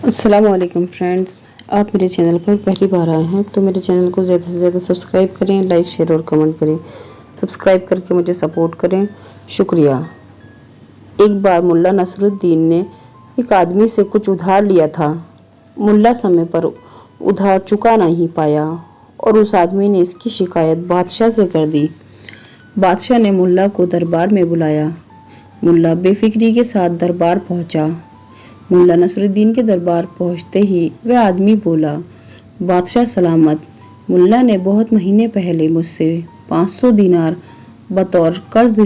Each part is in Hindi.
अस्सलाम वालेकुम फ्रेंड्स, आप मेरे चैनल पर पहली बार आए हैं तो मेरे चैनल को ज़्यादा से ज़्यादा सब्सक्राइब करें, लाइक शेयर और कमेंट करें। सब्सक्राइब करके मुझे सपोर्ट करें, शुक्रिया। एक बार मुल्ला नसरुद्दीन ने एक आदमी से कुछ उधार लिया था। मुल्ला समय पर उधार चुका नहीं पाया और उस आदमी ने इसकी शिकायत बादशाह से कर दी। बादशाह ने मुल्ला को दरबार में बुलाया। मुल्ला बेफिक्री के साथ दरबार पहुंचा। मुल्ला नसरुद्दीन के दरबार पहुंचते ही वह आदमी बोला, बादशाह सलामत। मुल्ला ने बहुत महीने पहले मुझसे 500 दिनार बतौर कर्ज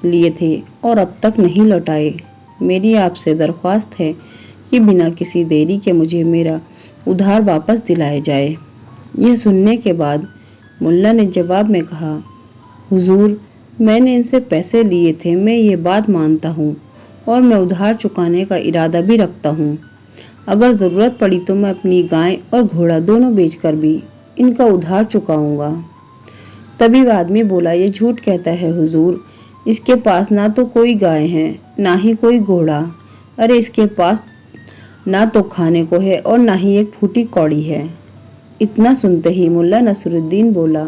लिए थे और अब तक नहीं लौटाए। मेरी आपसे दरख्वास्त है कि बिना किसी देरी के मुझे मेरा उधार वापस दिलाया जाए। यह सुनने के बाद मुल्ला ने जवाब में कहा, हुजूर, मैंने इनसे पैसे लिए थे, मैं ये बात मानता हूँ और मैं उधार चुकाने का इरादा भी रखता हूँ। अगर ज़रूरत पड़ी तो मैं अपनी गाय और घोड़ा दोनों बेचकर भी इनका उधार चुकाऊंगा। तभी वह आदमी बोला, ये झूठ कहता है हुजूर, इसके पास ना तो कोई गाय है ना ही कोई घोड़ा। अरे इसके पास ना तो खाने को है और ना ही एक फूटी कौड़ी है। इतना सुनते ही मुल्ला नसरुद्दीन बोला,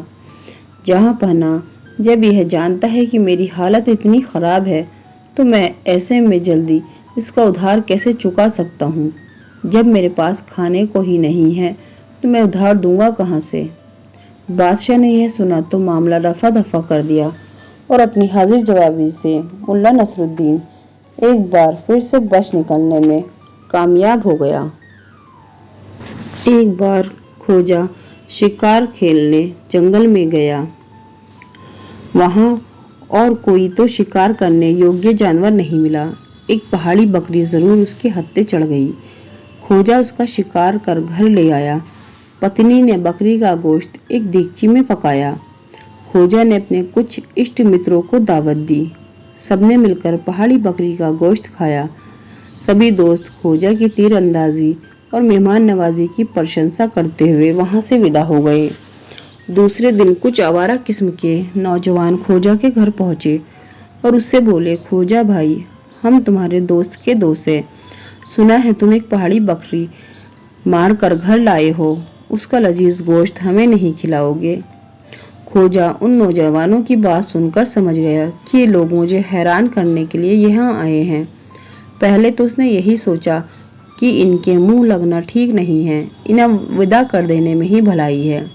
जहाँ पहना, जब यह जानता है कि मेरी हालत इतनी खराब है तो मैं ऐसे में जल्दी इसका उधार कैसे चुका सकता हूँ। जब मेरे पास खाने को ही नहीं है तो मैं उधार दूंगा कहाँ से। बादशाह ने यह सुना तो मामला रफा दफा कर दिया और अपनी हाजिर जवाबी से मुल्ला नसरुद्दीन एक बार फिर से बच निकलने में कामयाब हो गया। एक बार खोजा शिकार खेलने जंगल में गया। वहां और कोई तो शिकार करने योग्य जानवर नहीं मिला। एक पहाड़ी बकरी जरूर उसके हत्थे चढ़ गई। खोजा उसका शिकार कर घर ले आया। पत्नी ने बकरी का गोश्त एक देगची में पकाया। खोजा ने अपने कुछ इष्ट मित्रों को दावत दी। सबने मिलकर पहाड़ी बकरी का गोश्त खाया। सभी दोस्त खोजा की तीरंदाजी और मेहमान नवाजी की प्रशंसा करते हुए वहां से विदा हो गए। दूसरे दिन कुछ आवारा किस्म के नौजवान खोजा के घर पहुंचे और उससे बोले, खोजा भाई, हम तुम्हारे दोस्त के दोस्त हैं। सुना है तुम एक पहाड़ी बकरी मार कर घर लाए हो, उसका लजीज गोश्त हमें नहीं खिलाओगे। खोजा उन नौजवानों की बात सुनकर समझ गया कि ये लोग मुझे हैरान करने के लिए यहाँ आए हैं। पहले तो उसने यही सोचा कि इनके मुंह लगना ठीक नहीं है, इन्हें विदा कर देने में ही भलाई है।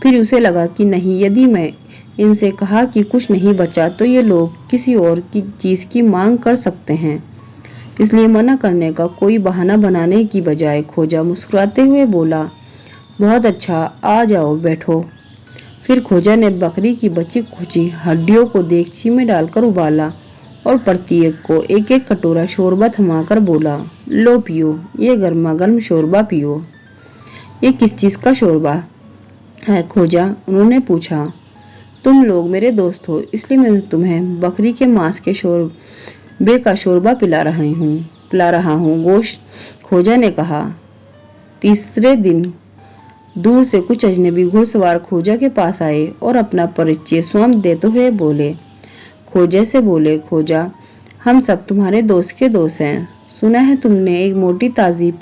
फिर उसे लगा कि नहीं, यदि मैं इनसे कहा कि कुछ नहीं बचा तो ये लोग किसी और की चीज की मांग कर सकते हैं। इसलिए मना करने का कोई बहाना बनाने की बजाय खोजा मुस्कुराते हुए बोला, बहुत अच्छा, आ जाओ, बैठो। फिर खोजा ने बकरी की बची खुची हड्डियों को देगची में डालकर उबाला और प्रत्येक को एक एक कटोरा शोरबा थमाकर बोला, लो पियो, ये गर्मा गर्म शोरबा पियो। ये किस चीज का शोरबा है खोजा? उन्होंने पूछा। तुम लोग मेरे दोस्त हो, इसलिए मैं तुम्हें बकरी के मांस के शोरबे का शोरबा पिला रहा हूँ। गोश्त, खोजा ने कहा। तीसरे दिन दूर से कुछ अजनबी घुड़सवार खोजा के पास आए और अपना परिचय स्वयं देते हुए बोले, खोजा से बोले, खोजा, हम सब तुम्हारे दोस्त के दोस्त हैं। सुना है तुमने एक मोटी ताजी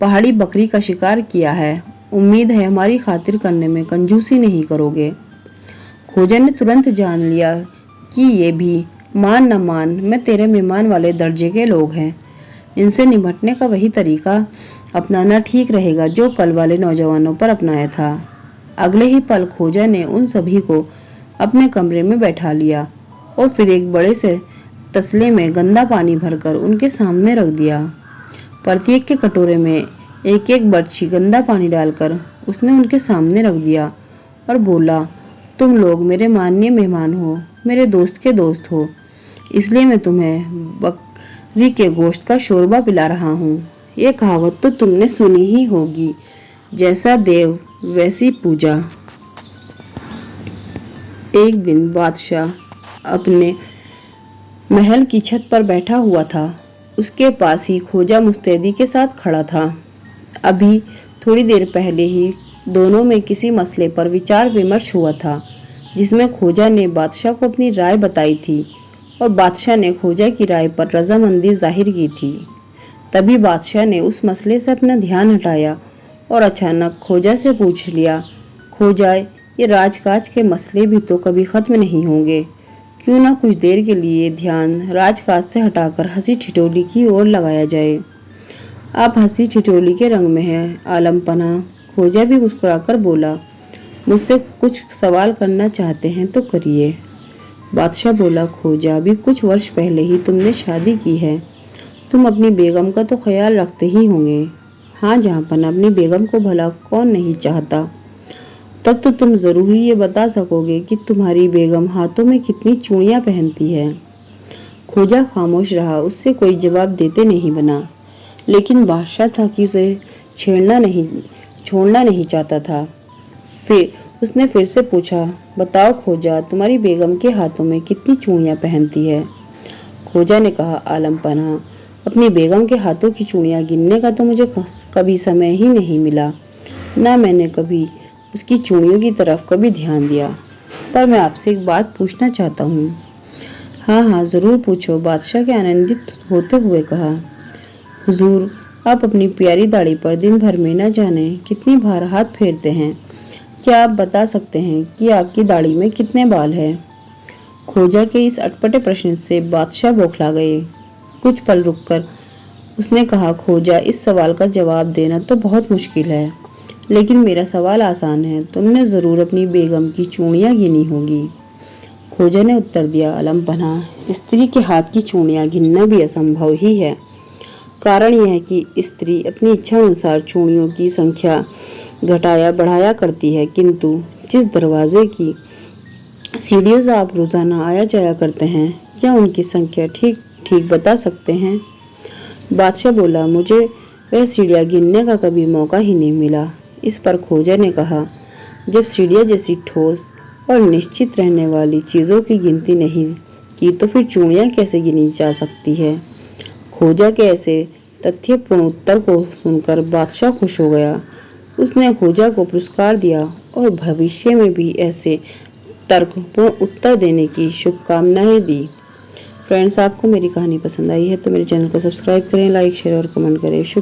पहाड़ी बकरी का शिकार किया है। उम्मीद है हमारी खातिर करने में कंजूसी नहीं करोगे। खोजा ने तुरंत जान लिया कि ये भी मान न मान मैं तेरे मेहमान वाले दर्जे के लोग हैं। इनसे निपटने का वही तरीका अपनाना ठीक रहेगा जो कल वाले नौजवानों पर अपनाया था। अगले ही पल खोजा ने उन सभी को अपने कमरे में बैठा लिया और फिर एक बड़े से तसले में गंदा पानी भरकर उनके सामने रख दिया। प्रत्येक के कटोरे में एक एक बर्छी गंदा पानी डालकर उसने उनके सामने रख दिया और बोला, तुम लोग मेरे माननीय मेहमान हो, मेरे दोस्त के दोस्त हो, इसलिए मैं तुम्हें बकरी के गोश्त का शोरबा पिला रहा हूँ। ये कहावत तो तुमने सुनी ही होगी, जैसा देव वैसी पूजा। एक दिन बादशाह अपने महल की छत पर बैठा हुआ था। उसके पास ही खोजा मुस्तैदी के साथ खड़ा था। अभी थोड़ी देर पहले ही दोनों में किसी मसले पर विचार विमर्श हुआ था, जिसमें खोजा ने बादशाह को अपनी राय बताई थी और बादशाह ने खोजा की राय पर रजामंदी जाहिर की थी। तभी बादशाह ने उस मसले से अपना ध्यान हटाया और अचानक खोजा से पूछ लिया, खोजा, ये राजकाज के मसले भी तो कभी खत्म नहीं होंगे। क्यों ना कुछ देर के लिए ध्यान राजकाज से हटाकर हंसी ठिठोली की ओर लगाया जाए। आप हंसी ठिठोली के रंग में हैं आलम पन्हा, खोजा भी मुस्कुराकर बोला। मुझसे कुछ सवाल करना चाहते हैं तो करिए। बादशाह बोला, खोजा, अभी कुछ वर्ष पहले ही तुमने शादी की है, तुम अपनी बेगम का तो ख्याल रखते ही होंगे। हाँ जहाँपना, अपनी बेगम को भला कौन नहीं चाहता। तब तो तुम जरूर ही ये बता सकोगे कि तुम्हारी बेगम हाथों में कितनी चूड़ियां पहनती है। खोजा खामोश रहा, उससे कोई जवाब देते नहीं बना, लेकिन बादशाह था कि उसे छोड़ना नहीं चाहता था। फिर उसने फिर से पूछा, बताओ खोजा, तुम्हारी बेगम के हाथों में कितनी चूड़ियां पहनती है। खोजा ने कहा, आलम पन्हा, अपनी बेगम के हाथों की चूड़ियां गिनने का तो मुझे कभी समय ही नहीं मिला, ना मैंने कभी उसकी चूड़ियों की तरफ कभी ध्यान दिया। पर मैं आपसे एक बात पूछना चाहता हूँ। हाँ हाँ जरूर पूछो, बादशाह के आनंदित होते हुए कहा। हुजूर, आप अपनी प्यारी दाढ़ी पर दिन भर में न जाने कितनी बार हाथ फेरते हैं। क्या आप बता सकते हैं कि आपकी दाढ़ी में कितने बाल हैं? खोजा के इस अटपटे प्रश्न से बादशाह बौखला गए। कुछ पल रुककर उसने कहा, खोजा, इस सवाल का जवाब देना तो बहुत मुश्किल है, लेकिन मेरा सवाल आसान है। तुमने जरूर अपनी बेगम की चूड़ियां गिनी होगी। खोजा ने उत्तर दिया, आलम पन्हा, स्त्री के हाथ की चूड़ियां गिनना भी असंभव ही है। कारण यह है कि स्त्री अपनी इच्छा अनुसार चूड़ियों की संख्या घटाया बढ़ाया करती है, किंतु जिस दरवाजे की सीढ़ियों से आप रोजाना आया जाया करते हैं, क्या उनकी संख्या ठीक ठीक बता सकते हैं? बादशाह बोला, मुझे वह सीढ़ियां गिनने का कभी मौका ही नहीं मिला। इस पर खोजा ने कहा, जब सीढ़ियां जैसी ठोस और निश्चित रहने वाली चीजों की गिनती नहीं की तो फिर चूड़ियां कैसे गिनी जा सकती है? खोजा के ऐसे तथ्यपूर्ण उत्तर को सुनकर बादशाह खुश हो गया। उसने खोजा को पुरस्कार दिया और भविष्य में भी ऐसे तर्कपूर्ण उत्तर देने की शुभकामनाएं दी। फ्रेंड्स, आपको मेरी कहानी पसंद आई है तो मेरे चैनल को सब्सक्राइब करें, लाइक, शेयर और कमेंट करें।